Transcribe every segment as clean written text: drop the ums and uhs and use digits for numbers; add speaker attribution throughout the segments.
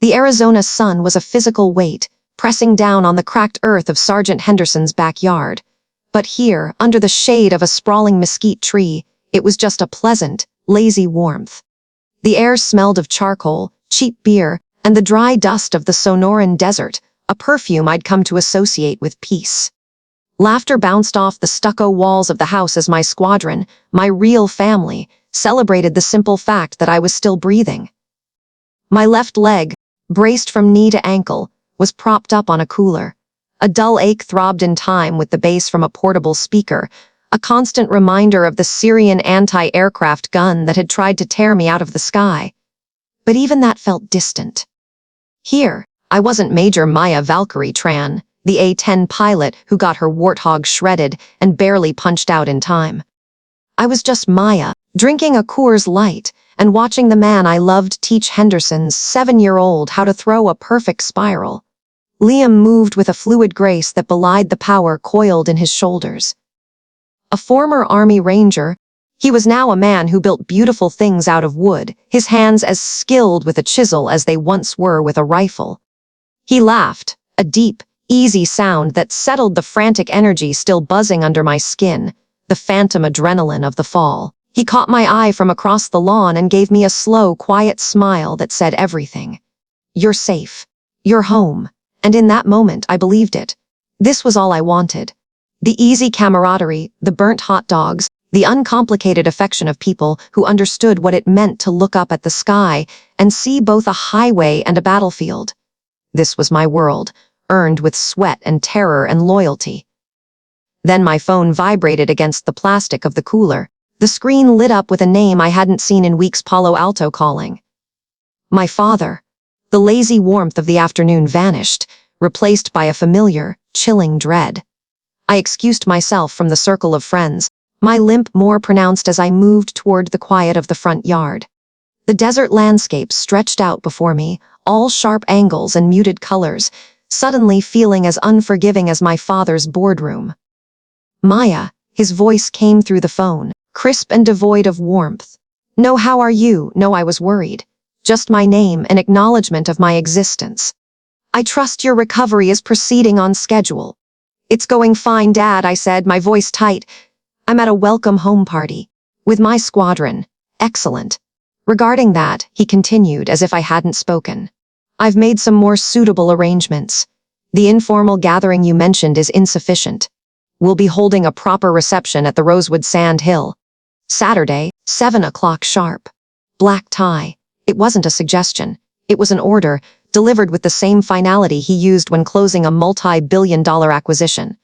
Speaker 1: The Arizona sun was a physical weight, pressing down on the cracked earth of Sergeant Henderson's backyard. But here, under the shade of a sprawling mesquite tree, it was just a pleasant, lazy warmth. The air smelled of charcoal, cheap beer, and the dry dust of the Sonoran Desert, a perfume I'd come to associate with peace. Laughter bounced off the stucco walls of the house as my squadron, my real family, celebrated the simple fact that I was still breathing. My left leg, braced from knee to ankle, was propped up on a cooler. A dull ache throbbed in time with the bass from a portable speaker, a constant reminder of the Syrian anti-aircraft gun that had tried to tear me out of the sky. But even that felt distant. Here, I wasn't Major Maya Valkyrie Tran, the A-10 pilot who got her warthog shredded and barely punched out in time. I was just Maya, drinking a Coors Light and watching the man I loved teach Henderson's 7-year-old how to throw a perfect spiral. Liam moved with a fluid grace that belied the power coiled in his shoulders. A former Army Ranger, he was now a man who built beautiful things out of wood, his hands as skilled with a chisel as they once were with a rifle. He laughed, a deep, easy sound that settled the frantic energy still buzzing under my skin, the phantom adrenaline of the fall. He caught my eye from across the lawn and gave me a slow, quiet smile that said everything. "You're safe. You're home." And in that moment, I believed it. This was all I wanted. The easy camaraderie, the burnt hot dogs, the uncomplicated affection of people who understood what it meant to look up at the sky and see both a highway and a battlefield. This was my world, earned with sweat and terror and loyalty. Then my phone vibrated against the plastic of the cooler. The screen lit up with a name I hadn't seen in weeks. Palo Alto calling. My father. The lazy warmth of the afternoon vanished, replaced by a familiar, chilling dread. I excused myself from the circle of friends, my limp more pronounced as I moved toward the quiet of the front yard. The desert landscape stretched out before me, all sharp angles and muted colors, suddenly feeling as unforgiving as my father's boardroom. "Maya," his voice came through the phone, crisp and devoid of warmth. "No, how are you?" No, I was worried. Just my name, an acknowledgement of my existence. "I trust your recovery is proceeding on schedule." "It's going fine, Dad," I said, my voice tight. "I'm at a welcome home party. With my squadron. Excellent. Regarding that," he continued as if I hadn't spoken, "I've made some more suitable arrangements. The informal gathering you mentioned is insufficient. We'll be holding a proper reception at the Rosewood Sand Hill. Saturday, 7 o'clock sharp. Black tie." It wasn't a suggestion. It was an order, delivered with the same finality he used when closing a multi-billion-dollar acquisition.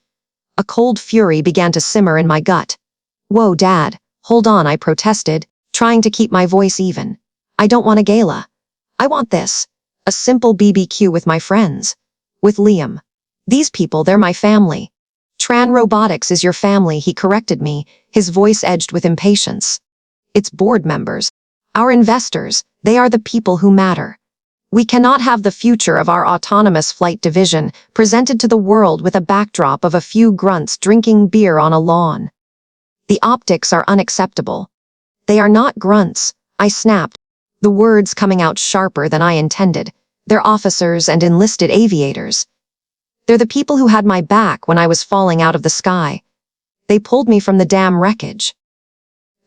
Speaker 1: A cold fury began to simmer in my gut. "Whoa, Dad, hold on," I protested, trying to keep my voice even. "I don't want a gala. I want this. A simple BBQ with my friends. With Liam. These people, they're my family." "Tran Robotics is your family," he corrected me, his voice edged with impatience. "It's board members. Our investors, they are the people who matter. We cannot have the future of our autonomous flight division presented to the world with a backdrop of a few grunts drinking beer on a lawn. The optics are unacceptable." "They are not grunts," I snapped, the words coming out sharper than I intended. "They're officers and enlisted aviators. They're the people who had my back when I was falling out of the sky. They pulled me from the damn wreckage."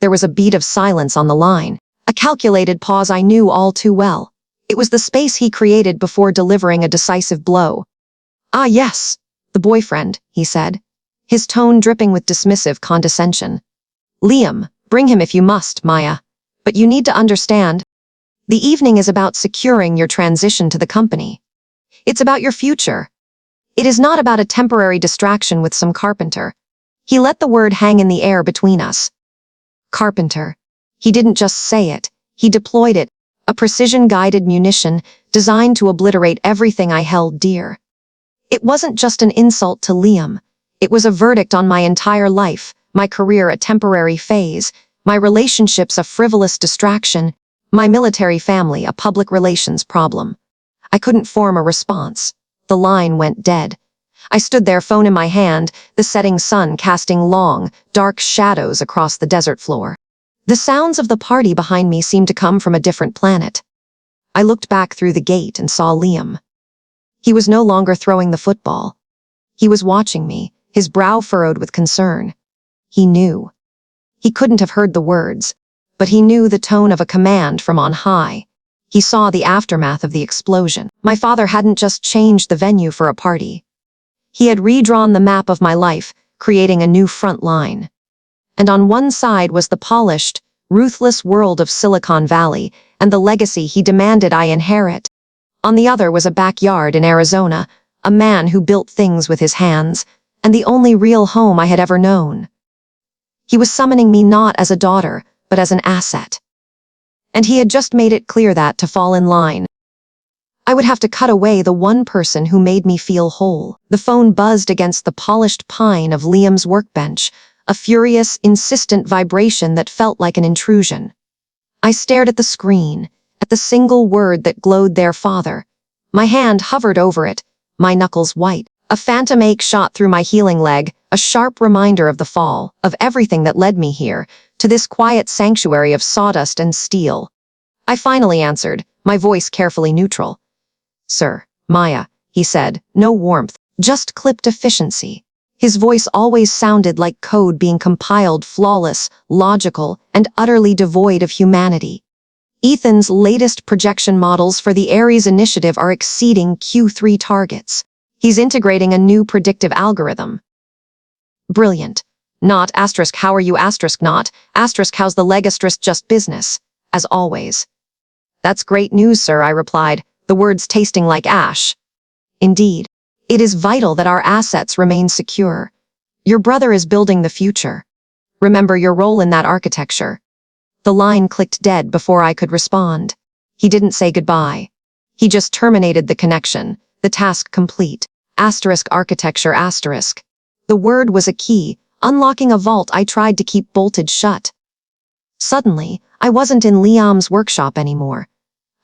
Speaker 1: There was a beat of silence on the line, a calculated pause I knew all too well. It was the space he created before delivering a decisive blow. "Ah, yes, the boyfriend," he said, his tone dripping with dismissive condescension. "Liam, bring him if you must, Maya. But you need to understand, the evening is about securing your transition to the company. It's about your future. It is not about a temporary distraction with some Carpenter." He let the word hang in the air between us. Carpenter. He didn't just say it, he deployed it, a precision-guided munition designed to obliterate everything I held dear. It wasn't just an insult to Liam. It was a verdict on my entire life, my career a temporary phase, my relationships a frivolous distraction, my military family a public relations problem. I couldn't form a response. The line went dead. I stood there, phone in my hand, the setting sun casting long, dark shadows across the desert floor. The sounds of the party behind me seemed to come from a different planet. I looked back through the gate and saw Liam. He was no longer throwing the football. He was watching me, his brow furrowed with concern. He knew. He couldn't have heard the words, but he knew the tone of a command from on high. He saw the aftermath of the explosion. My father hadn't just changed the venue for a party. He had redrawn the map of my life, creating a new front line. And on one side was the polished, ruthless world of Silicon Valley and the legacy he demanded I inherit. On the other was a backyard in Arizona, a man who built things with his hands, and the only real home I had ever known. He was summoning me not as a daughter, but as an asset. And he had just made it clear that, to fall in line, I would have to cut away the one person who made me feel whole. The phone buzzed against the polished pine of Liam's workbench, a furious, insistent vibration that felt like an intrusion. I stared at the screen, at the single word that glowed there, father. My hand hovered over it, my knuckles white. A phantom ache shot through my healing leg, a sharp reminder of the fall, of everything that led me here, to this quiet sanctuary of sawdust and steel. I finally answered, my voice carefully neutral. Sir, Maya, he said, no warmth, just clipped efficiency. His voice always sounded like code being compiled, flawless, logical, and utterly devoid of humanity. Ethan's latest projection models for the Ares initiative are exceeding Q3 targets. He's integrating a new predictive algorithm. Brilliant. Not asterisk how are you asterisk not, asterisk how's the leg asterisk just business, as always. That's great news, sir, I replied, the words tasting like ash. Indeed. It is vital that our assets remain secure. Your brother is building the future. Remember your role in that architecture. The line clicked dead before I could respond. He didn't say goodbye. He just terminated the connection, the task complete. Asterisk architecture asterisk. The word was a key, unlocking a vault I tried to keep bolted shut. Suddenly, I wasn't in Liam's workshop anymore.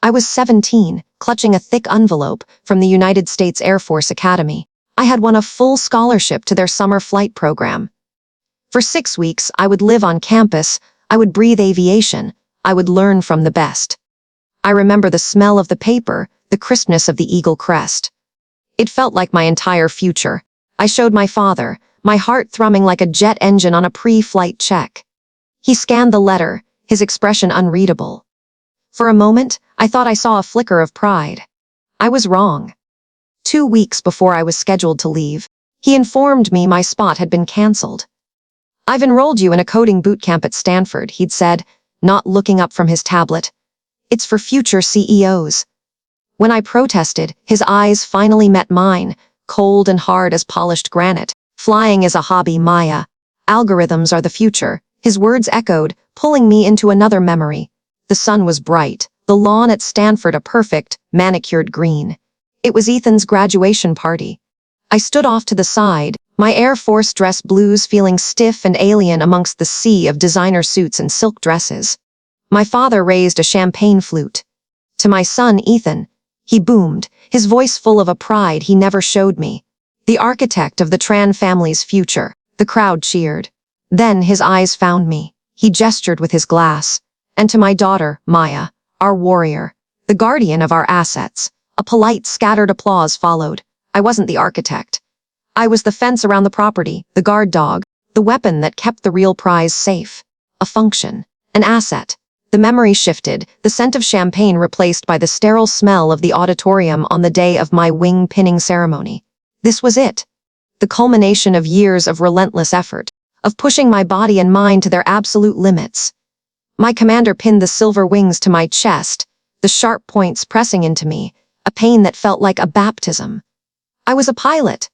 Speaker 1: I was 17, clutching a thick envelope from the United States Air Force Academy. I had won a full scholarship to their summer flight program. For 6 weeks, I would live on campus, I would breathe aviation, I would learn from the best. I remember the smell of the paper, the crispness of the eagle crest. It felt like my entire future. I showed my father, my heart thrumming like a jet engine on a pre-flight check. He scanned the letter, his expression unreadable. For a moment, I thought I saw a flicker of pride. I was wrong. 2 weeks before I was scheduled to leave, he informed me my spot had been canceled. I've enrolled you in a coding boot camp at Stanford, he'd said, not looking up from his tablet. It's for future CEOs. When I protested, his eyes finally met mine, cold and hard as polished granite. Flying is a hobby, Maya. Algorithms are the future, his words echoed, pulling me into another memory. The sun was bright, the lawn at Stanford a perfect, manicured green. It was Ethan's graduation party. I stood off to the side, my Air Force dress blues feeling stiff and alien amongst the sea of designer suits and silk dresses. My father raised a champagne flute. To my son, Ethan, he boomed, his voice full of a pride he never showed me. The architect of the Tran family's future. The crowd cheered. Then his eyes found me. He gestured with his glass. And to my daughter, Maya, our warrior, the guardian of our assets. A polite, scattered applause followed. I wasn't the architect. I was the fence around the property, the guard dog, the weapon that kept the real prize safe. A function, an asset. The memory shifted, the scent of champagne replaced by the sterile smell of the auditorium on the day of my wing pinning ceremony. This was it. The culmination of years of relentless effort, of pushing my body and mind to their absolute limits. My commander pinned the silver wings to my chest, the sharp points pressing into me, a pain that felt like a baptism. I was a pilot.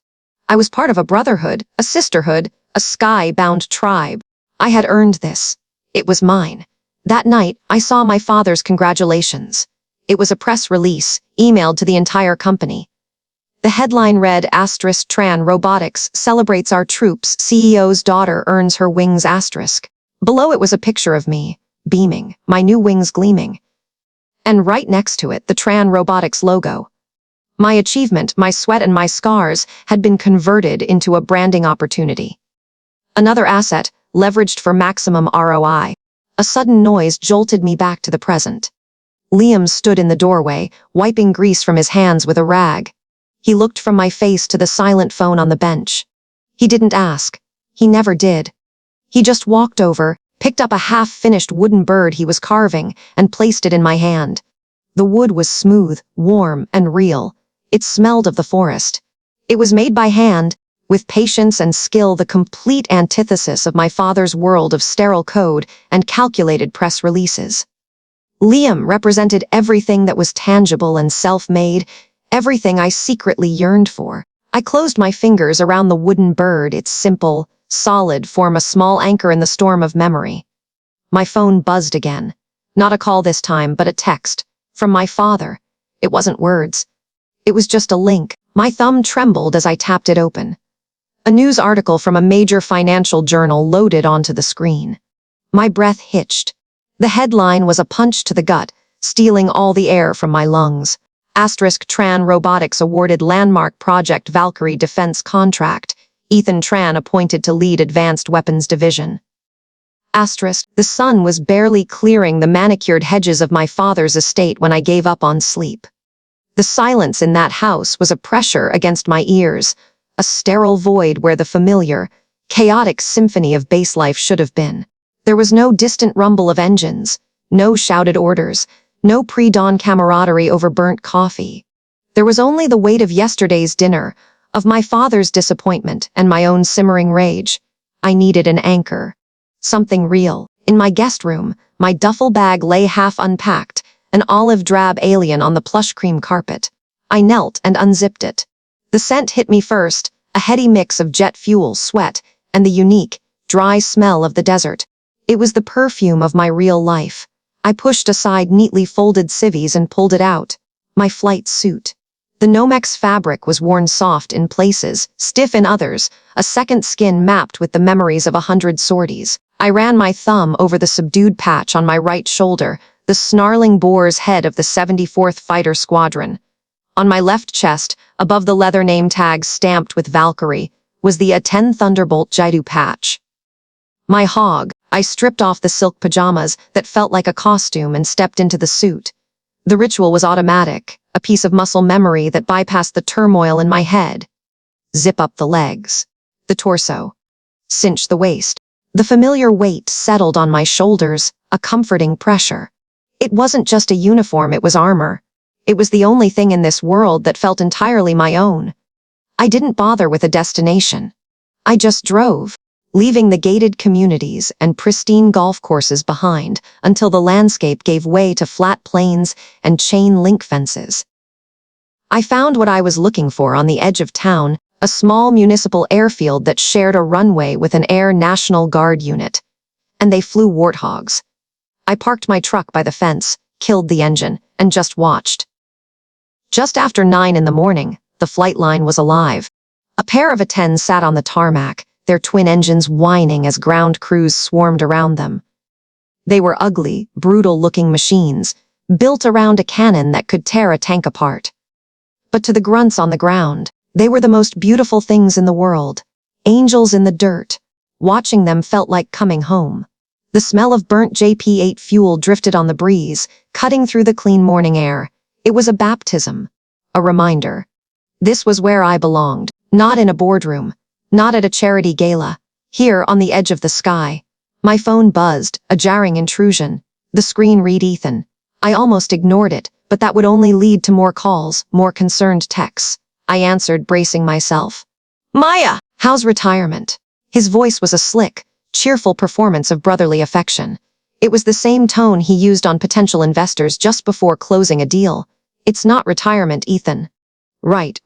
Speaker 1: I was part of a brotherhood, a sisterhood, a sky-bound tribe. I had earned this. It was mine. That night, I saw my father's congratulations. It was a press release, emailed to the entire company. The headline read, asterisk Tran Robotics celebrates our troops, CEO's daughter earns her wings asterisk. Below it was a picture of me, beaming, my new wings gleaming. And right next to it, the Tran Robotics logo. My achievement, my sweat and my scars had been converted into a branding opportunity. Another asset, leveraged for maximum ROI. A sudden noise jolted me back to the present. Liam stood in the doorway, wiping grease from his hands with a rag. He looked from my face to the silent phone on the bench. He didn't ask. He never did. He just walked over, picked up a half-finished wooden bird he was carving, and placed it in my hand. The wood was smooth, warm, and real. It smelled of the forest. It was made by hand, with patience and skill, the complete antithesis of my father's world of sterile code and calculated press releases. Liam represented everything that was tangible and self-made, everything I secretly yearned for. I closed my fingers around the wooden bird, its simple, solid form a small anchor in the storm of memory. My phone buzzed again. Not a call this time, but a text. From my father. It wasn't words. It was just a link. My thumb trembled as I tapped it open. A news article from a major financial journal loaded onto the screen. My breath hitched. The headline was a punch to the gut, stealing all the air from my lungs. Tran Robotics awarded landmark Project Valkyrie defense contract. Ethan Tran appointed to lead Advanced Weapons Division. The sun was barely clearing the manicured hedges of my father's estate when I gave up on sleep. The silence in that house was a pressure against my ears, a sterile void where the familiar, chaotic symphony of base life should have been. There was no distant rumble of engines, no shouted orders, no pre-dawn camaraderie over burnt coffee. There was only the weight of yesterday's dinner, of my father's disappointment and my own simmering rage. I needed an anchor. Something real. In my guest room, my duffel bag lay half unpacked, an olive-drab alien on the plush cream carpet. I knelt and unzipped it. The scent hit me first, a heady mix of jet fuel, sweat, and the unique, dry smell of the desert. It was the perfume of my real life. I pushed aside neatly folded civvies and pulled it out. My flight suit. The Nomex fabric was worn soft in places, stiff in others, a second skin mapped with the memories of 100 sorties. I ran my thumb over the subdued patch on my right shoulder, the snarling boar's head of the 74th Fighter Squadron. On my left chest, above the leather name tag stamped with Valkyrie, was the A-10 Thunderbolt Jaidu patch. My hog, I stripped off the silk pajamas that felt like a costume and stepped into the suit. The ritual was automatic, a piece of muscle memory that bypassed the turmoil in my head. Zip up the legs. The torso. Cinch the waist. The familiar weight settled on my shoulders, a comforting pressure. It wasn't just a uniform, it was armor. It was the only thing in this world that felt entirely my own. I didn't bother with a destination. I just drove, leaving the gated communities and pristine golf courses behind until the landscape gave way to flat plains and chain link fences. I found what I was looking for on the edge of town, a small municipal airfield that shared a runway with an Air National Guard unit. And they flew warthogs. I parked my truck by the fence, killed the engine, and just watched. Just after 9 in the morning, the flight line was alive. A pair of A-10s sat on the tarmac, their twin engines whining as ground crews swarmed around them. They were ugly, brutal-looking machines, built around a cannon that could tear a tank apart. But to the grunts on the ground, they were the most beautiful things in the world. Angels in the dirt. Watching them felt like coming home. The smell of burnt JP-8 fuel drifted on the breeze, cutting through the clean morning air. It was a baptism. A reminder. This was where I belonged, not in a boardroom. Not at a charity gala. Here, on the edge of the sky. My phone buzzed, a jarring intrusion. The screen read Ethan. I almost ignored it, but that would only lead to more calls, more concerned texts. I answered, bracing myself. Maya! How's retirement? His voice was a slick, cheerful performance of brotherly affection. It was the same tone he used on potential investors just before closing a deal. It's not retirement, Ethan. Right.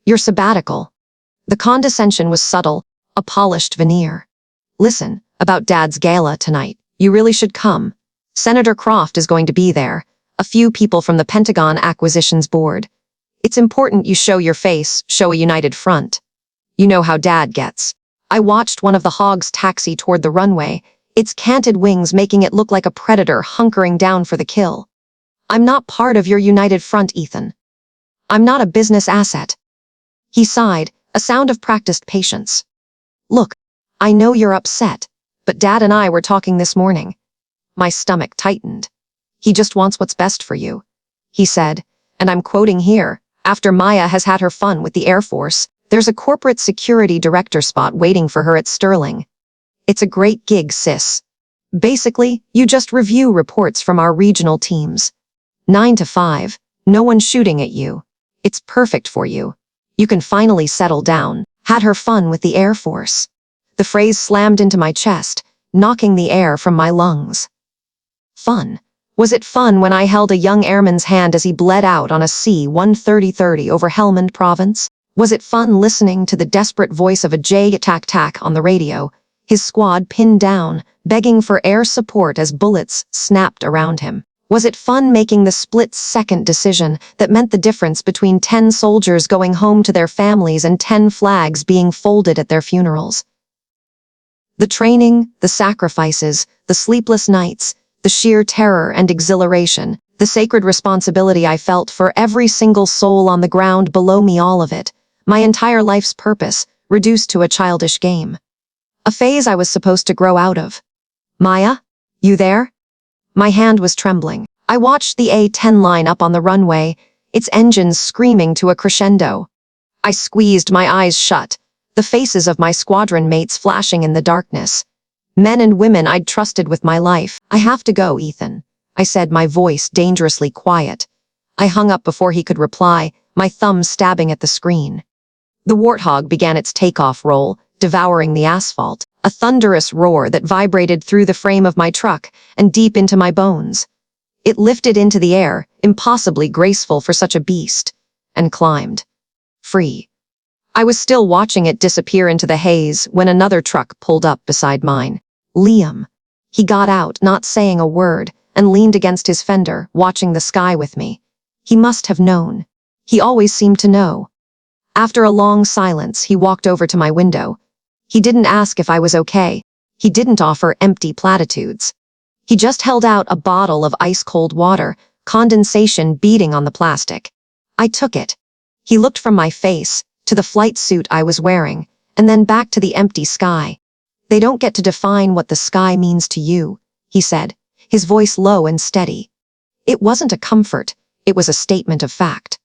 Speaker 1: Your sabbatical. The condescension was subtle, a polished veneer. Listen, about Dad's gala tonight. You really should come. Senator Croft is going to be there. A few people from the Pentagon Acquisitions Board. It's important you show your face, show a united front. You know how Dad gets. I watched one of the hogs taxi toward the runway, its canted wings making it look like a predator hunkering down for the kill. I'm not part of your united front, Ethan. I'm not a business asset. He sighed, a sound of practiced patience. Look, I know you're upset, but Dad and I were talking this morning. My stomach tightened. He just wants what's best for you. He said, and I'm quoting here, after Maya has had her fun with the Air Force, there's a corporate security director spot waiting for her at Sterling. It's a great gig, sis. Basically, you just review reports from our regional teams. 9 to 5, no one shooting at you. It's perfect for you. You can finally settle down. Had her fun with the Air Force. The phrase slammed into my chest, knocking the air from my lungs. Fun. Was it fun when I held a young airman's hand as he bled out on a C-130 over Helmand Province? Was it fun listening to the desperate voice of a J-tac-tac on the radio, his squad pinned down, begging for air support as bullets snapped around him? Was it fun making the split-second decision that meant the difference between 10 soldiers going home to their families and 10 flags being folded at their funerals? The training, the sacrifices, the sleepless nights, the sheer terror and exhilaration, the sacred responsibility I felt for every single soul on the ground below me, all of it, my entire life's purpose, reduced to a childish game. A phase I was supposed to grow out of. Maya? You there? My hand was trembling. I watched the A-10 line up on the runway, its engines screaming to a crescendo. I squeezed my eyes shut, the faces of my squadron mates flashing in the darkness. Men and women I'd trusted with my life. I have to go, Ethan, I said, my voice dangerously quiet. I hung up before he could reply, my thumb stabbing at the screen. The Warthog began its takeoff roll, devouring the asphalt, a thunderous roar that vibrated through the frame of my truck and deep into my bones. It lifted into the air, impossibly graceful for such a beast, and climbed. Free. I was still watching it disappear into the haze when another truck pulled up beside mine. Liam. He got out, not saying a word, and leaned against his fender, watching the sky with me. He must have known. He always seemed to know. After a long silence, he walked over to my window. He didn't ask if I was okay. He didn't offer empty platitudes. He just held out a bottle of ice-cold water, condensation beating on the plastic. I took it. He looked from my face to the flight suit I was wearing, and then back to the empty sky. They don't get to define what the sky means to you, he said, his voice low and steady. It wasn't a comfort, it was a statement of fact.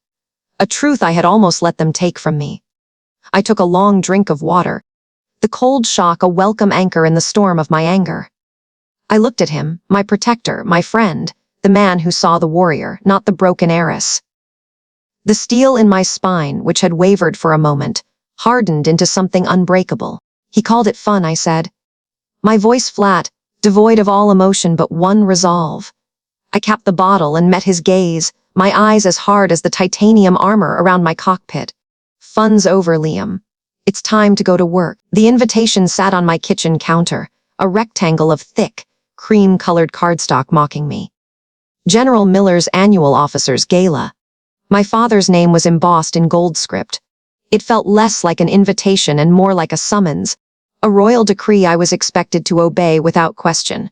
Speaker 1: A truth I had almost let them take from me. I took a long drink of water, the cold shock a welcome anchor in the storm of my anger. I looked at him, my protector, my friend, the man who saw the warrior, not the broken heiress. The steel in my spine, which had wavered for a moment, hardened into something unbreakable. He called it fun, I said. My voice flat, devoid of all emotion but one resolve. I capped the bottle and met his gaze, my eyes as hard as the titanium armor around my cockpit. Fun's over, Liam. It's time to go to work. The invitation sat on my kitchen counter, a rectangle of thick, cream-colored cardstock mocking me. General Miller's annual officers' gala. My father's name was embossed in gold script. It felt less like an invitation and more like a summons, a royal decree I was expected to obey without question.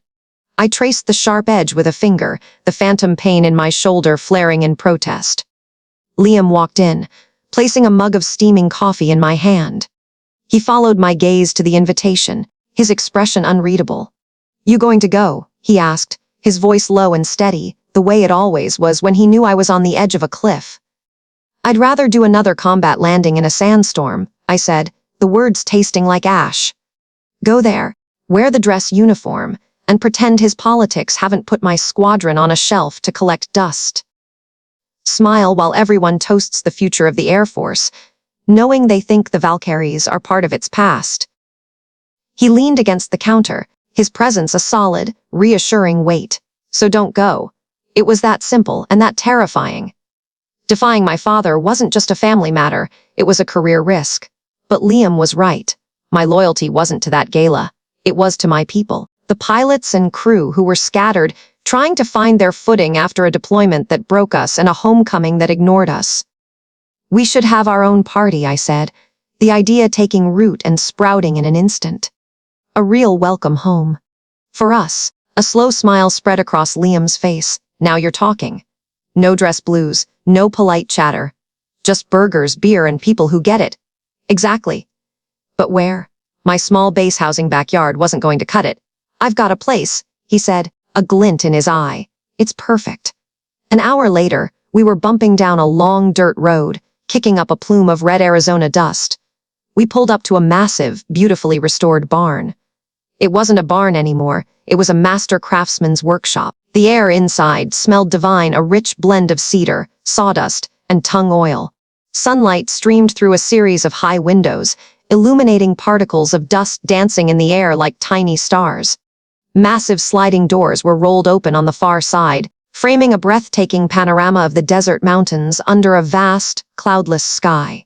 Speaker 1: I traced the sharp edge with a finger, the phantom pain in my shoulder flaring in protest. Liam walked in, placing a mug of steaming coffee in my hand. He followed my gaze to the invitation, his expression unreadable. You going to go? He asked, his voice low and steady, the way it always was when he knew I was on the edge of a cliff. I'd rather do another combat landing in a sandstorm, I said, the words tasting like ash. Go there, wear the dress uniform, and pretend his politics haven't put my squadron on a shelf to collect dust. Smile while everyone toasts the future of the Air Force, knowing they think the Valkyries are part of its past. He leaned against the counter, his presence a solid, reassuring weight. So don't go. It was that simple and that terrifying. Defying my father wasn't just a family matter, it was a career risk. But Liam was right. My loyalty wasn't to that gala. It was to my people, the pilots and crew who were scattered, trying to find their footing after a deployment that broke us and a homecoming that ignored us. We should have our own party, I said, the idea taking root and sprouting in an instant. A real welcome home. For us, a slow smile spread across Liam's face. Now you're talking. No dress blues, no polite chatter. Just burgers, beer, and people who get it. Exactly. But where? My small base housing backyard wasn't going to cut it. I've got a place, he said, a glint in his eye. It's perfect. An hour later, we were bumping down a long dirt road, kicking up a plume of red Arizona dust. We pulled up to a massive, beautifully restored barn. It wasn't a barn anymore, it was a master craftsman's workshop. The air inside smelled divine, a rich blend of cedar, sawdust, and tung oil. Sunlight streamed through a series of high windows, illuminating particles of dust dancing in the air like tiny stars. Massive sliding doors were rolled open on the far side, framing a breathtaking panorama of the desert mountains under a vast, cloudless sky.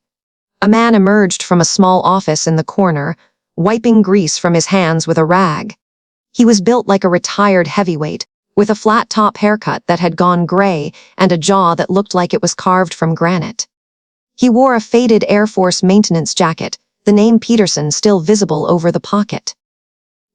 Speaker 1: A man emerged from a small office in the corner, wiping grease from his hands with a rag. He was built like a retired heavyweight, with a flat-top haircut that had gone gray and a jaw that looked like it was carved from granite. He wore a faded Air Force maintenance jacket, the name Peterson still visible over the pocket.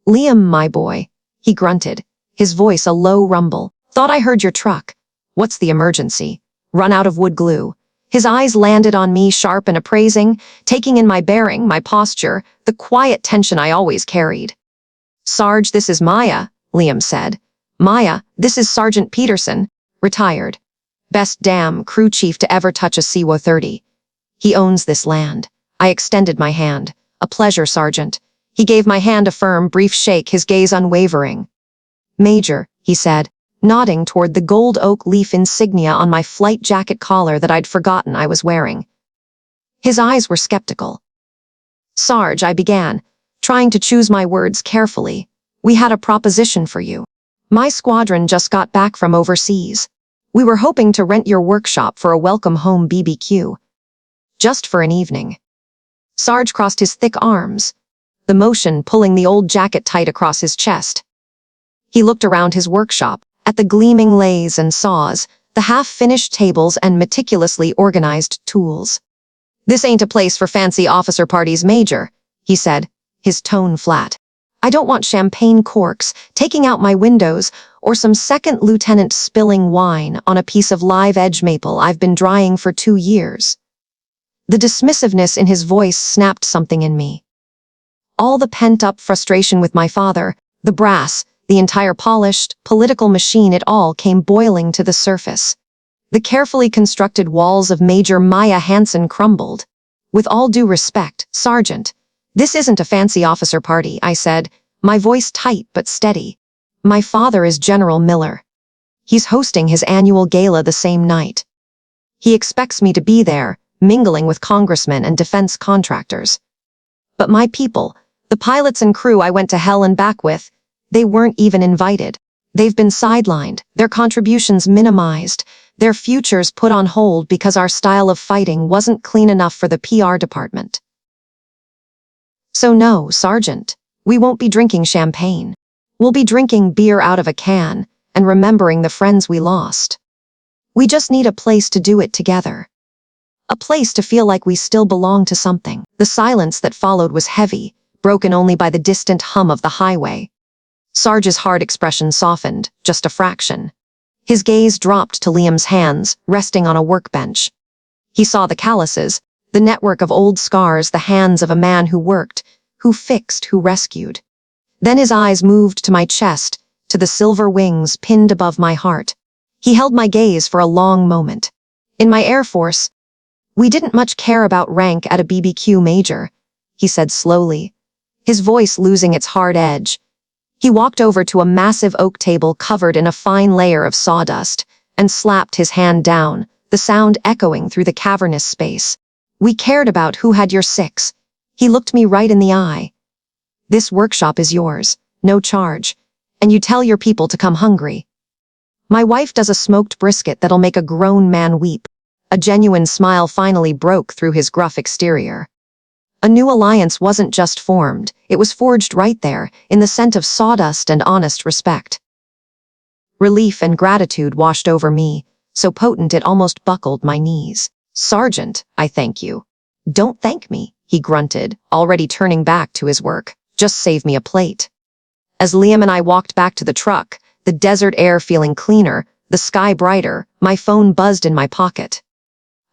Speaker 1: "Liam, my boy," he grunted, his voice a low rumble. "Thought I heard your truck. What's the emergency? Run out of wood glue." His eyes landed on me, sharp and appraising, taking in my bearing, my posture, the quiet tension I always carried. "Sarge, this is Maya," Liam said. "Maya, this is Sergeant Peterson, retired. Best damn crew chief to ever touch a C-130. He owns this land." I extended my hand. "A pleasure, Sergeant." He gave my hand a firm, brief shake, his gaze unwavering. "Major," he said, nodding toward the gold oak leaf insignia on my flight jacket collar that I'd forgotten I was wearing. His eyes were skeptical. "Sarge," I began, trying to choose my words carefully, "we had a proposition for you. My squadron just got back from overseas. We were hoping to rent your workshop for a welcome home BBQ. Just for an evening." Sarge crossed his thick arms, the motion pulling the old jacket tight across his chest. He looked around his workshop, at the gleaming lathes and saws, the half-finished tables and meticulously organized tools. "This ain't a place for fancy officer parties, Major," he said, his tone flat. "I don't want champagne corks taking out my windows or some second lieutenant spilling wine on a piece of live edge maple I've been drying for 2 years. The dismissiveness in his voice snapped something in me. All the pent-up frustration with my father, the brass, the entire polished, political machine, it all came boiling to the surface. The carefully constructed walls of Major Maya Hansen crumbled. "With all due respect, Sergeant, this isn't a fancy officer party," I said, my voice tight but steady. "My father is General Miller. He's hosting his annual gala the same night. He expects me to be there, mingling with congressmen and defense contractors. But my people, the pilots and crew I went to hell and back with, they weren't even invited. They've been sidelined, their contributions minimized, their futures put on hold because our style of fighting wasn't clean enough for the PR department. So no, Sergeant, we won't be drinking champagne. We'll be drinking beer out of a can and remembering the friends we lost. We just need a place to do it together. A place to feel like we still belong to something." The silence that followed was heavy, broken only by the distant hum of the highway. Sarge's hard expression softened, just a fraction. His gaze dropped to Liam's hands, resting on a workbench. He saw the calluses, the network of old scars, the hands of a man who worked, who fixed, who rescued. Then his eyes moved to my chest, to the silver wings pinned above my heart. He held my gaze for a long moment. "In my Air Force, we didn't much care about rank at a BBQ, Major," he said slowly, his voice losing its hard edge. He walked over to a massive oak table covered in a fine layer of sawdust and slapped his hand down, the sound echoing through the cavernous space. "We cared about who had your 6. He looked me right in the eye. "This workshop is yours, no charge, and you tell your people to come hungry. My wife does a smoked brisket that'll make a grown man weep." A genuine smile finally broke through his gruff exterior. A new alliance wasn't just formed, it was forged right there, in the scent of sawdust and honest respect. Relief and gratitude washed over me, so potent it almost buckled my knees. "Sergeant, I thank you." "Don't thank me," he grunted, already turning back to his work. "Just save me a plate." As Liam and I walked back to the truck, the desert air feeling cleaner, the sky brighter, my phone buzzed in my pocket.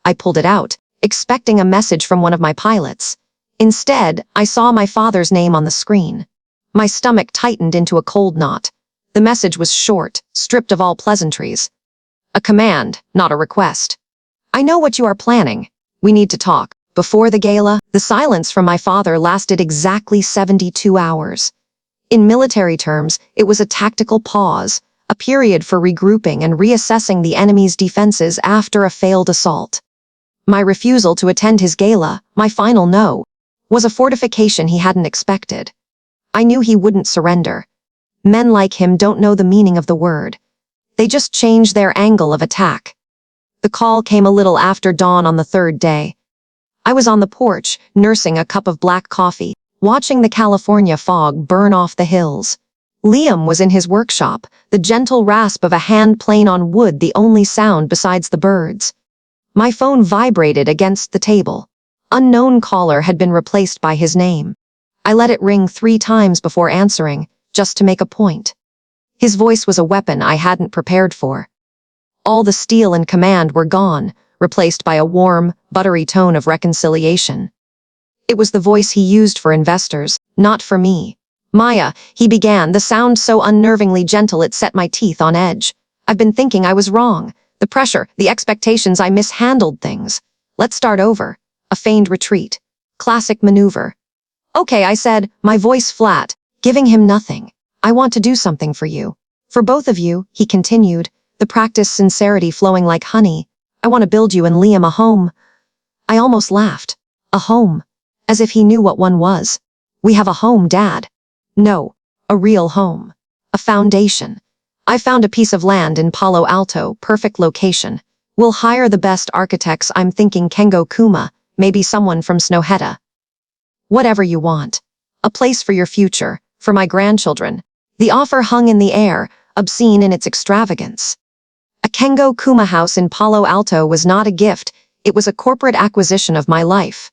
Speaker 1: I pulled it out, expecting a message from one of my pilots. Instead, I saw my father's name on the screen. My stomach tightened into a cold knot. The message was short, stripped of all pleasantries. A command, not a request. I know what you are planning. We need to talk. Before the gala, the silence from my father lasted exactly 72 hours. In military terms, it was a tactical pause, a period for regrouping and reassessing the enemy's defenses after a failed assault. My refusal to attend his gala, my final no, was a fortification he hadn't expected. I knew he wouldn't surrender. Men like him don't know the meaning of the word. They just change their angle of attack. The call came a little after dawn on the third day. I was on the porch, nursing a cup of black coffee, watching the California fog burn off the hills. Liam was in his workshop, the gentle rasp of a hand playing on wood the only sound besides the birds. My phone vibrated against the table. Unknown caller had been replaced by his name. I let it ring 3 times before answering, just to make a point. His voice was a weapon I hadn't prepared for. All the steel and command were gone, replaced by a warm, buttery tone of reconciliation. It was the voice he used for investors, not for me. Maya, he began, the sound so unnervingly gentle it set my teeth on edge. I've been thinking I was wrong. The pressure, the expectations, I mishandled things. Let's start over. A feigned retreat. Classic maneuver. Okay, I said, my voice flat, giving him nothing. I want to do something for you. For both of you, he continued, the practiced sincerity flowing like honey. I want to build you and Liam a home. I almost laughed. A home. As if he knew what one was. We have a home, Dad. No, a real home. A foundation. I found a piece of land in Palo Alto, perfect location. We'll hire the best architects. I'm thinking Kengo Kuma, maybe someone from Snowhetta. Whatever you want. A place for your future, for my grandchildren. The offer hung in the air, obscene in its extravagance. A Kengo Kuma house in Palo Alto was not a gift, it was a corporate acquisition of my life.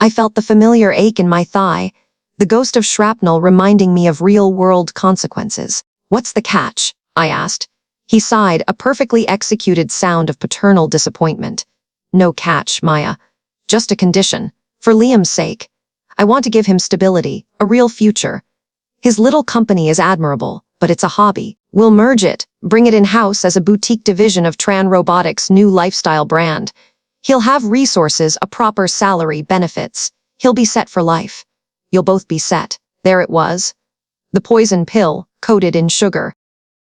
Speaker 1: I felt the familiar ache in my thigh, the ghost of shrapnel reminding me of real-world consequences. What's the catch? I asked. He sighed, a perfectly executed sound of paternal disappointment. No catch, Maya. Just a condition. For Liam's sake. I want to give him stability, a real future. His little company is admirable, but it's a hobby. We'll merge it, bring it in-house as a boutique division of Tran Robotics' new lifestyle brand. He'll have resources, a proper salary, benefits. He'll be set for life. You'll both be set. There it was. The poison pill, coated in sugar.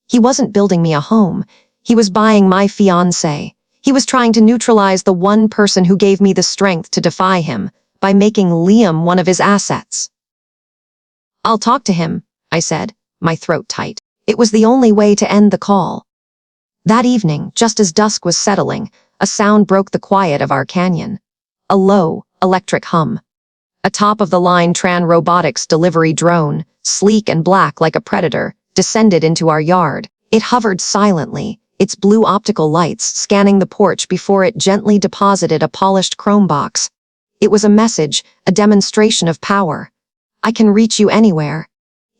Speaker 1: He wasn't building me a home. He was buying my fiancé. He was trying to neutralize the one person who gave me the strength to defy him, by making Liam one of his assets. I'll talk to him, I said, my throat tight. It was the only way to end the call. That evening, just as dusk was settling, a sound broke the quiet of our canyon. A low, electric hum. A top-of-the-line Tran Robotics delivery drone, sleek and black like a predator, descended into our yard. It hovered silently, its blue optical lights scanning the porch before it gently deposited a polished chrome box. It was a message, a demonstration of power. I can reach you anywhere.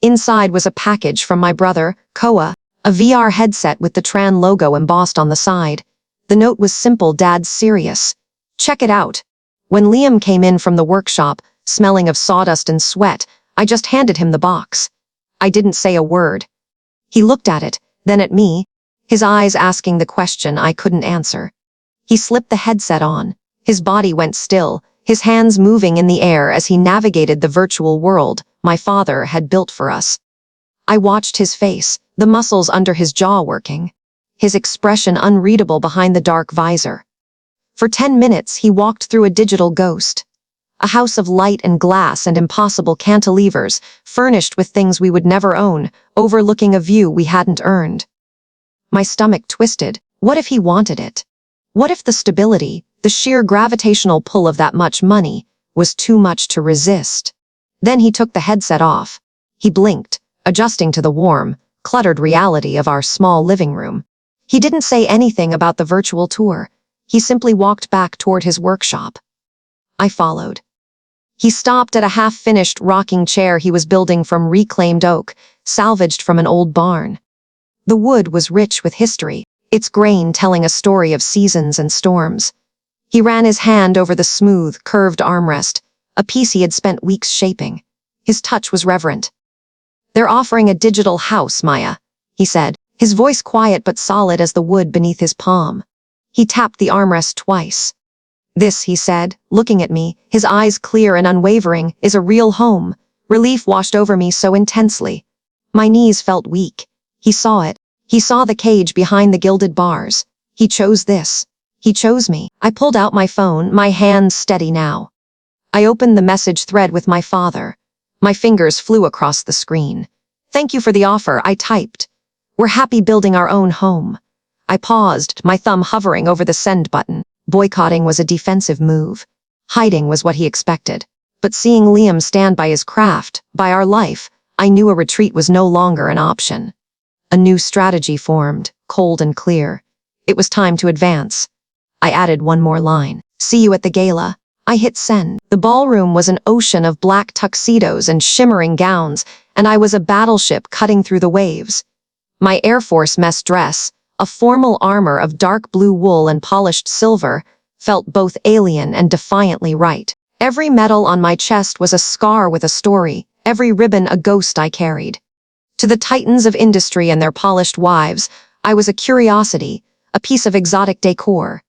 Speaker 1: Inside was a package from my brother, Koa, a VR headset with the Tran logo embossed on the side. The note was simple, Dad's serious. Check it out. When Liam came in from the workshop, smelling of sawdust and sweat, I just handed him the box. I didn't say a word. He looked at it, then at me, his eyes asking the question I couldn't answer. He slipped the headset on. His body went still, his hands moving in the air as he navigated the virtual world my father had built for us. I watched his face, the muscles under his jaw working, his expression unreadable behind the dark visor. For 10 minutes he walked through a digital ghost. A house of light and glass and impossible cantilevers, furnished with things we would never own, overlooking a view we hadn't earned. My stomach twisted. What if he wanted it? What if the stability, the sheer gravitational pull of that much money, was too much to resist? Then he took the headset off. He blinked, adjusting to the warm, cluttered reality of our small living room. He didn't say anything about the virtual tour. He simply walked back toward his workshop. I followed. He stopped at a half-finished rocking chair he was building from reclaimed oak, salvaged from an old barn. The wood was rich with history, its grain telling a story of seasons and storms. He ran his hand over the smooth, curved armrest, a piece he had spent weeks shaping. His touch was reverent. They're offering a digital house, Maya. he said, his voice quiet but solid as the wood beneath his palm. He tapped the armrest twice. This, he said, looking at me, his eyes clear and unwavering, is a real home. Relief washed over me so intensely. My knees felt weak. He saw it. He saw the cage behind the gilded bars. He chose this. He chose me. I pulled out my phone, my hands steady now. I opened the message thread with my father. My fingers flew across the screen. "Thank you for the offer," I typed. "We're happy building our own home." I paused, my thumb hovering over the send button. Boycotting was a defensive move. Hiding was what he expected. But seeing Liam stand by his craft, by our life, I knew a retreat was no longer an option. A new strategy formed, cold and clear. It was time to advance. I added one more line. "See you at the gala." I hit send. The ballroom was an ocean of black tuxedos and shimmering gowns, and I was a battleship cutting through the waves. My Air Force mess dress, a formal armor of dark blue wool and polished silver, felt both alien and defiantly right. Every medal on my chest was a scar with a story, every ribbon a ghost I carried. To the titans of industry and their polished wives, I was a curiosity, a piece of exotic decor.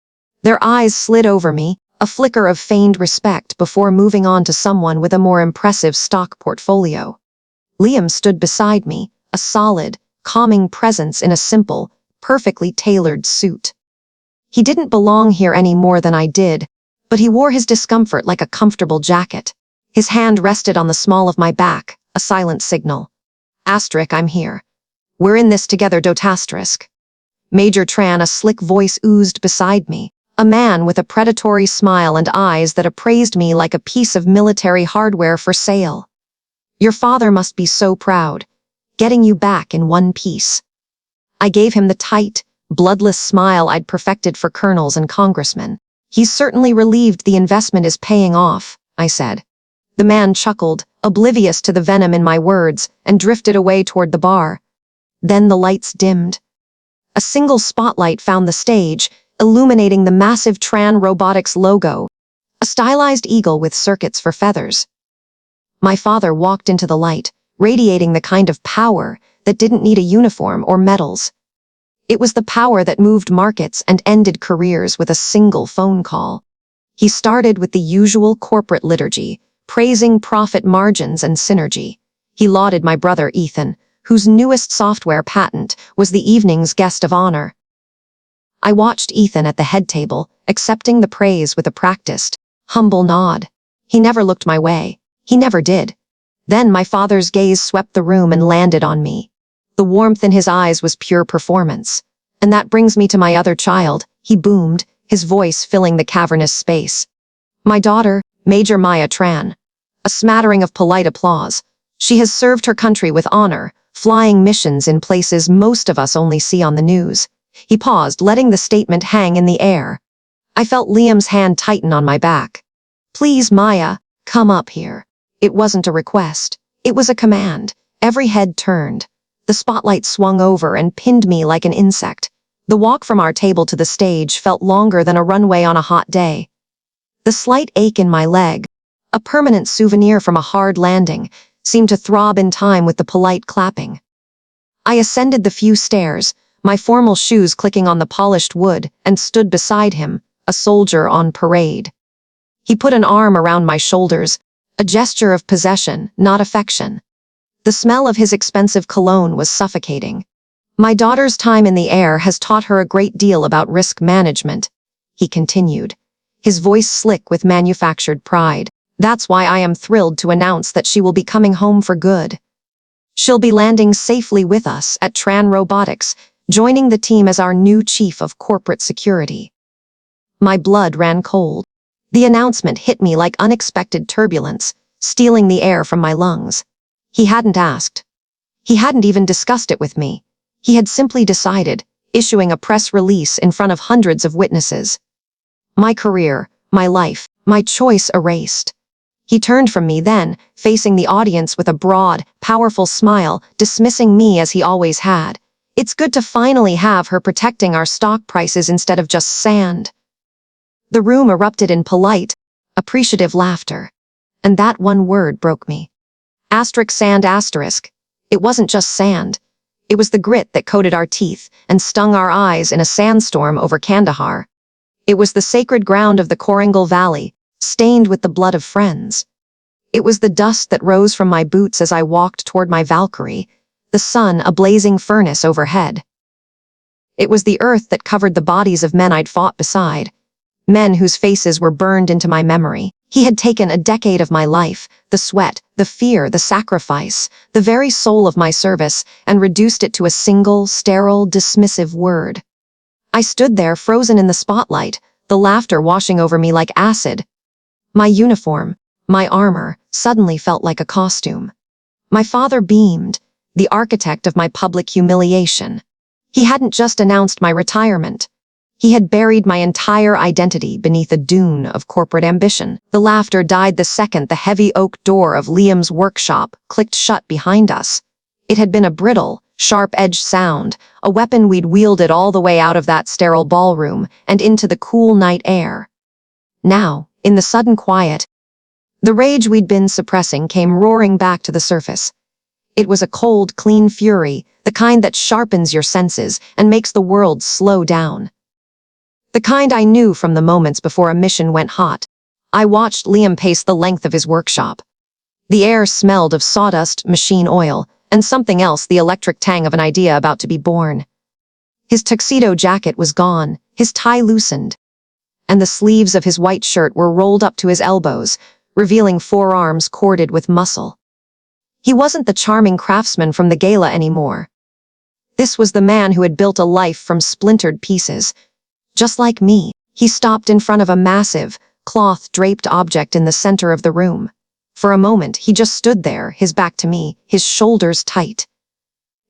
Speaker 1: Their eyes slid over me, a flicker of feigned respect before moving on to someone with a more impressive stock portfolio. Liam stood beside me, a solid, calming presence in a simple, perfectly tailored suit. He didn't belong here any more than I did, but he wore his discomfort like a comfortable jacket. His hand rested on the small of my back, a silent signal. "Asterisk, I'm here. We're in this together, Dotasterisk." Major Tran, a slick voice oozed beside me, a man with a predatory smile and eyes that appraised me like a piece of military hardware for sale. "Your father must be so proud, getting you back in one piece." I gave him the tight, bloodless smile I'd perfected for colonels and congressmen. "He's certainly relieved the investment is paying off," I said. The man chuckled, oblivious to the venom in my words, and drifted away toward the bar. Then the lights dimmed. A single spotlight found the stage, illuminating the massive Tran Robotics logo, a stylized eagle with circuits for feathers. My father walked into the light, radiating the kind of power that didn't need a uniform or medals. It was the power that moved markets and ended careers with a single phone call. He started with the usual corporate liturgy, praising profit margins and synergy. He lauded my brother Ethan, whose newest software patent was the evening's guest of honor. I watched Ethan at the head table, accepting the praise with a practiced, humble nod. He never looked my way. He never did. Then my father's gaze swept the room and landed on me. The warmth in his eyes was pure performance. "And that brings me to my other child," he boomed, his voice filling the cavernous space. "My daughter, Major Maya Tran." A smattering of polite applause. "She has served her country with honor, flying missions in places most of us only see on the news." He paused, letting the statement hang in the air. I felt Liam's hand tighten on my back. "Please, Maya, come up here." It wasn't a request. It was a command. Every head turned. The spotlight swung over and pinned me like an insect. The walk from our table to the stage felt longer than a runway on a hot day. The slight ache in my leg, a permanent souvenir from a hard landing, seemed to throb in time with the polite clapping. I ascended the few stairs, my formal shoes clicking on the polished wood, and stood beside him, a soldier on parade. He put an arm around my shoulders, a gesture of possession, not affection. The smell of his expensive cologne was suffocating. "My daughter's time in the air has taught her a great deal about risk management," he continued, his voice slick with manufactured pride. "That's why I am thrilled to announce that she will be coming home for good. She'll be landing safely with us at Tran Robotics, joining the team as our new chief of corporate security." My blood ran cold. The announcement hit me like unexpected turbulence, stealing the air from my lungs. He hadn't asked. He hadn't even discussed it with me. He had simply decided, issuing a press release in front of hundreds of witnesses. My career, my life, my choice erased. He turned from me then, facing the audience with a broad, powerful smile, dismissing me as he always had. "It's good to finally have her protecting our stock prices instead of just sand." The room erupted in polite, appreciative laughter. And that one word broke me. Asterisk sand asterisk. It wasn't just sand. It was the grit that coated our teeth and stung our eyes in a sandstorm over Kandahar. It was the sacred ground of the Korangal Valley, stained with the blood of friends. It was the dust that rose from my boots as I walked toward my Valkyrie, the sun a blazing furnace overhead. It was the earth that covered the bodies of men I'd fought beside, men whose faces were burned into my memory. He had taken a decade of my life, the sweat, the fear, the sacrifice, the very soul of my service, and reduced it to a single, sterile, dismissive word. I stood there frozen in the spotlight, the laughter washing over me like acid. My uniform, my armor, suddenly felt like a costume. My father beamed, the architect of my public humiliation. He hadn't just announced my retirement. He had buried my entire identity beneath a dune of corporate ambition. The laughter died the second the heavy oak door of Liam's workshop clicked shut behind us. It had been a brittle, sharp-edged sound, a weapon we'd wielded all the way out of that sterile ballroom and into the cool night air. Now, in the sudden quiet, the rage we'd been suppressing came roaring back to the surface. It was a cold, clean fury, the kind that sharpens your senses and makes the world slow down. The kind I knew from the moments before a mission went hot. I watched Liam pace the length of his workshop. The air smelled of sawdust, machine oil, and something else, the electric tang of an idea about to be born. His tuxedo jacket was gone, his tie loosened, and the sleeves of his white shirt were rolled up to his elbows, revealing forearms corded with muscle. He wasn't the charming craftsman from the gala anymore. This was the man who had built a life from splintered pieces. Just like me, he stopped in front of a massive, cloth-draped object in the center of the room. For a moment, he just stood there, his back to me, his shoulders tight.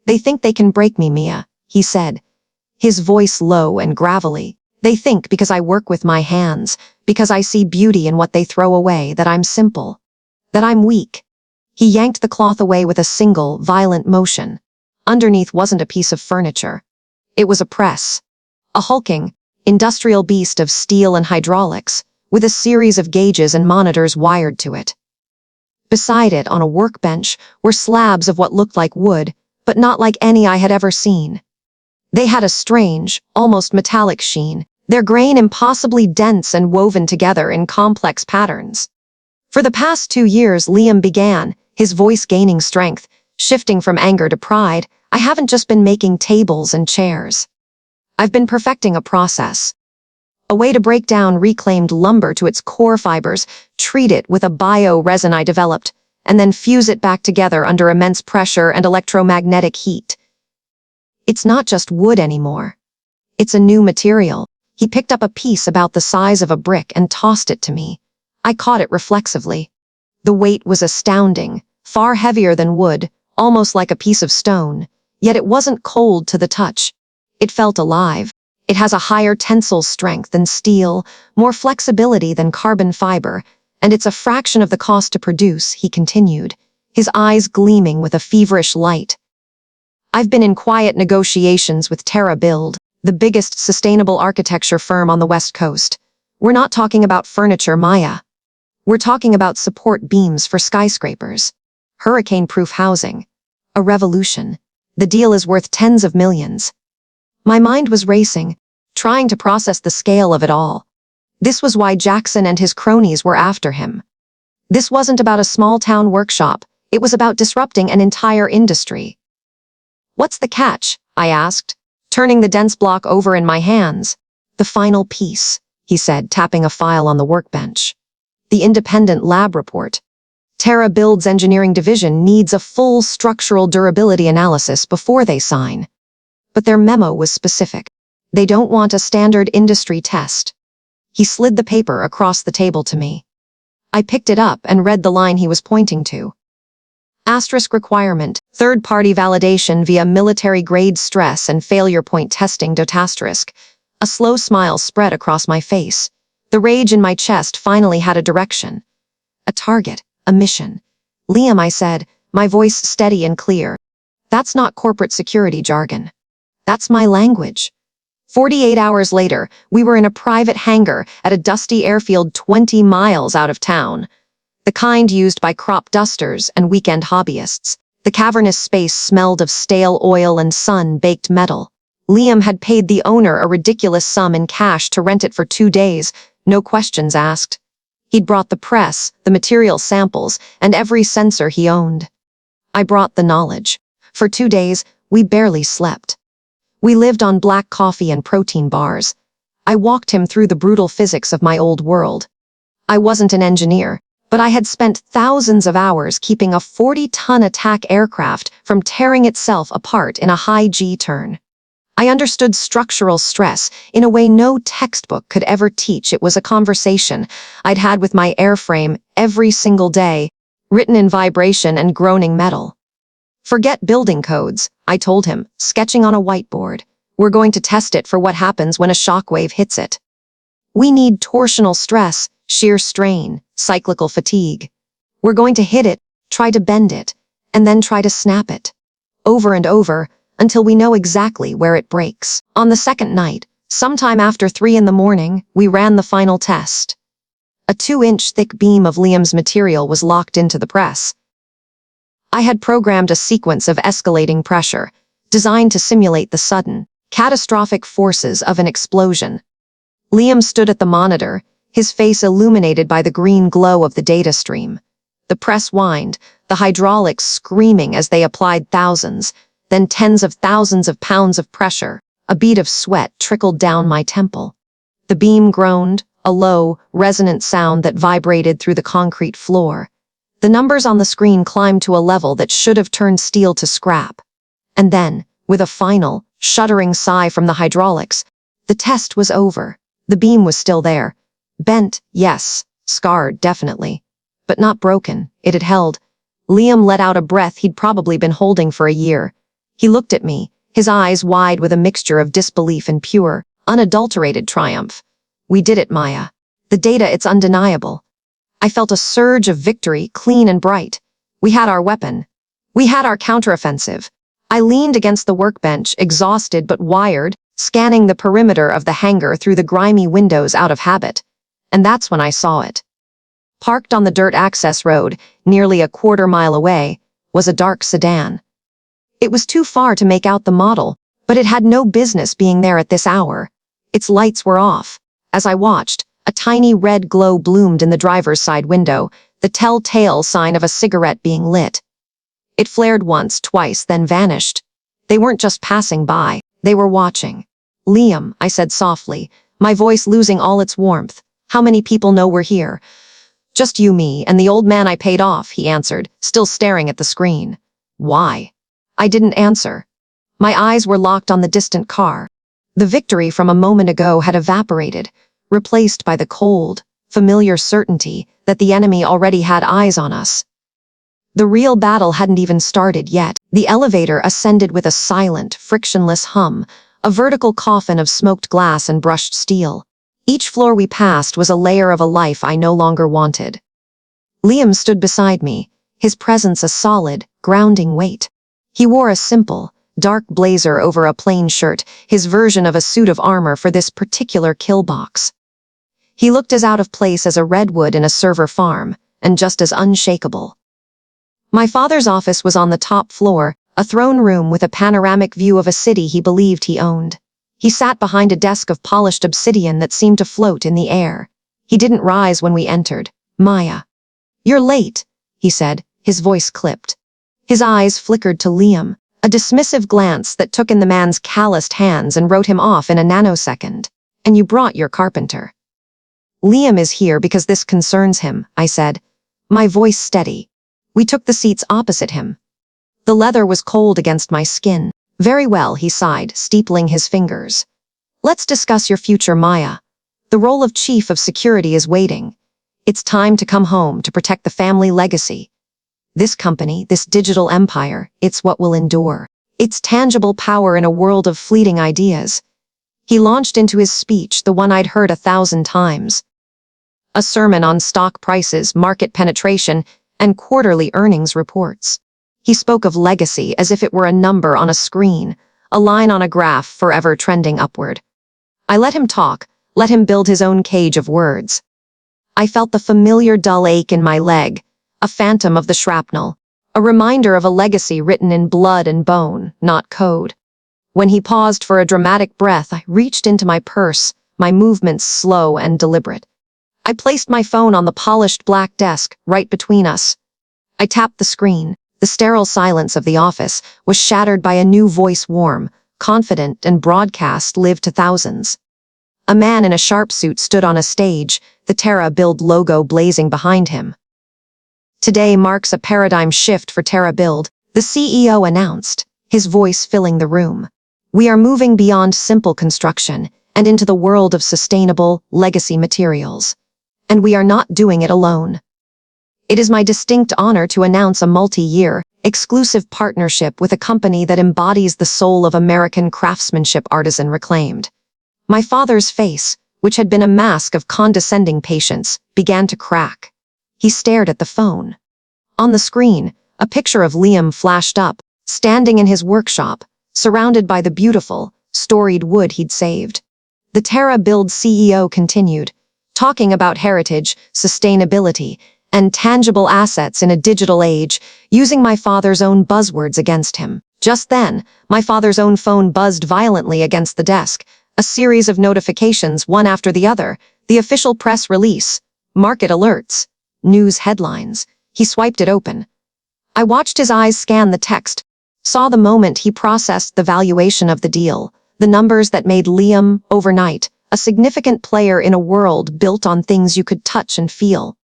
Speaker 1: "They think they can break me, Mia," he said, his voice low and gravelly. "They think because I work with my hands, because I see beauty in what they throw away, that I'm simple, that I'm weak." He yanked the cloth away with a single, violent motion. Underneath wasn't a piece of furniture. It was a press. A hulking, industrial beast of steel and hydraulics, with a series of gauges and monitors wired to it. Beside it, on a workbench, were slabs of what looked like wood, but not like any I had ever seen. They had a strange, almost metallic sheen, their grain impossibly dense and woven together in complex patterns. For the past 2 years, Liam began, his voice gaining strength, shifting from anger to pride. "I haven't just been making tables and chairs. I've been perfecting a process. A way to break down reclaimed lumber to its core fibers, treat it with a bio-resin I developed, and then fuse it back together under immense pressure and electromagnetic heat. It's not just wood anymore. It's a new material." He picked up a piece about the size of a brick and tossed it to me. I caught it reflexively. The weight was astounding, far heavier than wood, almost like a piece of stone, yet it wasn't cold to the touch. It felt alive. "It has a higher tensile strength than steel, more flexibility than carbon fiber, and it's a fraction of the cost to produce," he continued, his eyes gleaming with a feverish light. "I've been in quiet negotiations with redefined, the biggest sustainable architecture firm on the West Coast. We're not talking about furniture, Maya. We're talking about support beams for skyscrapers, hurricane-proof housing, a revolution. The deal is worth tens of millions." My mind was racing, trying to process the scale of it all. This was why Jackson and his cronies were after him. This wasn't about a small-town workshop, it was about disrupting an entire industry. "What's the catch?" I asked, turning the dense block over in my hands. "The final piece," he said, tapping a file on the workbench. "The independent lab report. redefined's engineering division needs a full structural durability analysis before they sign. But their memo was specific. They don't want a standard industry test." He slid the paper across the table to me. I picked it up and read the line he was pointing to. Asterisk requirement, third-party validation via military-grade stress and failure point testing. Asterisk. A slow smile spread across my face. The rage in my chest finally had a direction. "A target, a mission." "Liam," I said, my voice steady and clear. "That's not corporate security jargon. That's my language." 48 hours later, we were in a private hangar at a dusty airfield 20 miles out of town. The kind used by crop dusters and weekend hobbyists. The The cavernous space smelled of stale oil and sun-baked metal. Liam had paid the owner a ridiculous sum in cash to rent it for 2 days, no questions asked. He'd brought the press, the material samples, and every sensor he owned. I brought the knowledge. For 2 days, we barely slept. We lived on black coffee and protein bars. I walked him through the brutal physics of my old world. I wasn't an engineer, but I had spent thousands of hours keeping a 40-ton attack aircraft from tearing itself apart in a high G-turn. I understood structural stress in a way no textbook could ever teach. It was a conversation I'd had with my airframe every single day, written in vibration and groaning metal. Forget building codes, I told him, sketching on a whiteboard. We're going to test it for what happens when a shockwave hits it. We need torsional stress, shear strain, cyclical fatigue. We're going to hit it, try to bend it, and then try to snap it. Over and over, until we know exactly where it breaks. On the second night, sometime after 3 in the morning, we ran the final test. A 2-inch thick beam of Liam's material was locked into the press. I had programmed a sequence of escalating pressure, designed to simulate the sudden, catastrophic forces of an explosion. Liam stood at the monitor, his face illuminated by the green glow of the data stream. The press whined, the hydraulics screaming as they applied thousands, then tens of thousands of pounds of pressure. A bead of sweat trickled down my temple. The beam groaned, a low, resonant sound that vibrated through the concrete floor. The numbers on the screen climbed to a level that should have turned steel to scrap. And then, with a final, shuddering sigh from the hydraulics, the test was over. The beam was still there. Bent, yes. Scarred, definitely. But not broken. It had held. Liam let out a breath he'd probably been holding for a year. He looked at me, his eyes wide with a mixture of disbelief and pure, unadulterated triumph. We did it, Maya. The data, it's undeniable. I felt a surge of victory, clean and bright. We had our weapon. We had our counteroffensive. I leaned against the workbench, exhausted but wired, scanning the perimeter of the hangar through the grimy windows out of habit. And that's when I saw it. Parked on the dirt access road, nearly a quarter-mile away, was a dark sedan. It was too far to make out the model, but it had no business being there at this hour. Its lights were off. As I watched, a tiny red glow bloomed in the driver's side window, the telltale sign of a cigarette being lit. It flared once, twice, then vanished. They weren't just passing by, they were watching. Liam, I said softly, my voice losing all its warmth. How many people know we're here? Just you, me, and the old man I paid off, he answered, still staring at the screen. Why? I didn't answer. My eyes were locked on the distant car. The victory from a moment ago had evaporated, replaced by the cold, familiar certainty that the enemy already had eyes on us. The real battle hadn't even started yet. The elevator ascended with a silent, frictionless hum, a vertical coffin of smoked glass and brushed steel. Each floor we passed was a layer of a life I no longer wanted. Liam stood beside me, his presence a solid, grounding weight. He wore a simple, dark blazer over a plain shirt, his version of a suit of armor for this particular kill box. He looked as out of place as a redwood in a server farm, and just as unshakable. My father's office was on the top floor, a throne room with a panoramic view of a city he believed he owned. He sat behind a desk of polished obsidian that seemed to float in the air. He didn't rise when we entered. Maya. You're late, he said, his voice clipped. His eyes flickered to Liam, a dismissive glance that took in the man's calloused hands and wrote him off in a nanosecond. And you brought your Carpenter. Liam is here because this concerns him, I said, my voice steady. We took the seats opposite him. The leather was cold against my skin. Very well, he sighed, steepling his fingers. Let's discuss your future, Maya. The role of chief of security is waiting. It's time to come home to protect the family legacy. This company, this digital empire, it's what will endure. It's tangible power in a world of fleeting ideas. He launched into his speech, the one I'd heard 1,000 times. A sermon on stock prices, market penetration, and quarterly earnings reports. He spoke of legacy as if it were a number on a screen, a line on a graph forever trending upward. I let him talk, let him build his own cage of words. I felt the familiar dull ache in my leg, a phantom of the shrapnel, A reminder of a legacy written in blood and bone, not code. When he paused for a dramatic breath, I reached into my purse, my movements slow and deliberate. I placed my phone on the polished black desk, right between us. I tapped the screen. The sterile silence of the office was shattered by a new voice, warm, confident, and broadcast lived to thousands. A man in a sharp suit stood on a stage, the Terra Build logo blazing behind him. Today marks a paradigm shift for Terra Build, the CEO announced, his voice filling the room. We are moving beyond simple construction and into the world of sustainable, legacy materials. And we are not doing it alone. It is my distinct honor to announce a multi-year, exclusive partnership with a company that embodies the soul of American craftsmanship artisan reclaimed. My father's face, which had been a mask of condescending patience, began to crack. He stared at the phone. On the screen, a picture of Liam flashed up, standing in his workshop, surrounded by the beautiful, storied wood he'd saved. The Terra Build CEO continued, talking about heritage, sustainability, and tangible assets in a digital age, using my father's own buzzwords against him. Just then, my father's own phone buzzed violently against the desk, a series of notifications, one after the other, the official press release, market alerts, news headlines. He swiped it open. I watched his eyes scan the text, saw the moment he processed the valuation of the deal, the numbers that made Liam, overnight, a significant player in a world built on things you could touch and feel.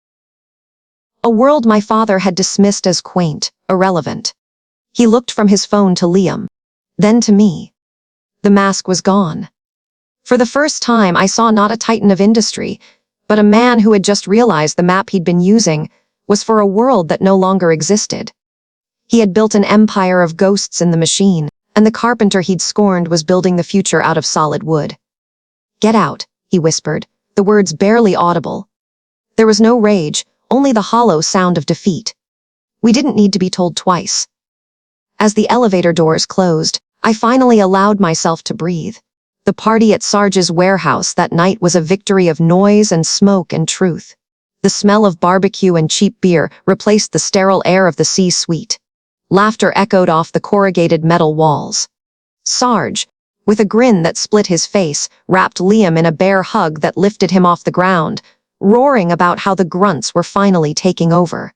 Speaker 1: A world my father had dismissed as quaint, irrelevant. He looked from his phone to Liam, then to me. The mask was gone. For the first time, I saw not a titan of industry, but a man who had just realized the map he'd been using was for a world that no longer existed. He had built an empire of ghosts in the machine, and the carpenter he'd scorned was building the future out of solid wood. "Get out," he whispered, the words barely audible. There was no rage, only the hollow sound of defeat. We didn't need to be told twice. As the elevator doors closed, I finally allowed myself to breathe. The party at Sarge's warehouse that night was a victory of noise and smoke and truth. The smell of barbecue and cheap beer replaced the sterile air of the C-suite. Laughter echoed off the corrugated metal walls. Sarge, with a grin that split his face, wrapped Liam in a bear hug that lifted him off the ground, roaring about how the grunts were finally taking over.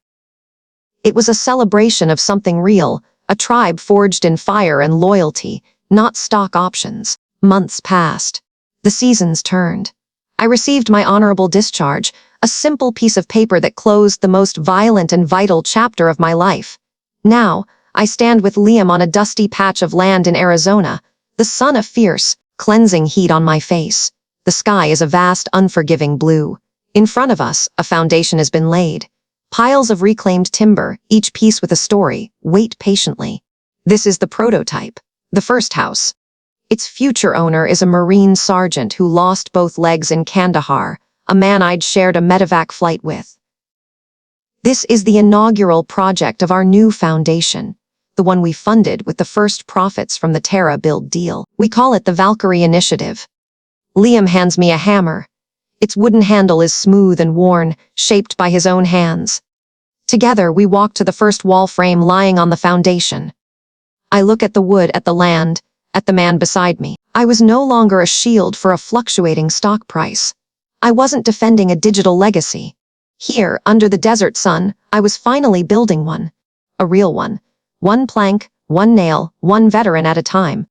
Speaker 1: It was a celebration of something real, a tribe forged in fire and loyalty, not stock options. Months passed. The seasons turned. I received my honorable discharge, a simple piece of paper that closed the most violent and vital chapter of my life. Now, I stand with Liam on a dusty patch of land in Arizona, the sun a fierce, cleansing heat on my face. The sky is a vast, unforgiving blue. In front of us, a foundation has been laid. Piles of reclaimed timber, each piece with a story, wait patiently. This is the prototype, the first house. Its future owner is a Marine sergeant who lost both legs in Kandahar, a man I'd shared a medevac flight with. This is the inaugural project of our new foundation, the one we funded with the first profits from the Terra Build deal. We call it the Valkyrie Initiative. Liam hands me a hammer. Its wooden handle is smooth and worn, shaped by his own hands. Together, we walk to the first wall frame lying on the foundation. I look at the wood, at the land, at the man beside me. I was no longer a shield for a fluctuating stock price. I wasn't defending a digital legacy. Here, under the desert sun, I was finally building one. A real one. One plank, one nail, one veteran at a time.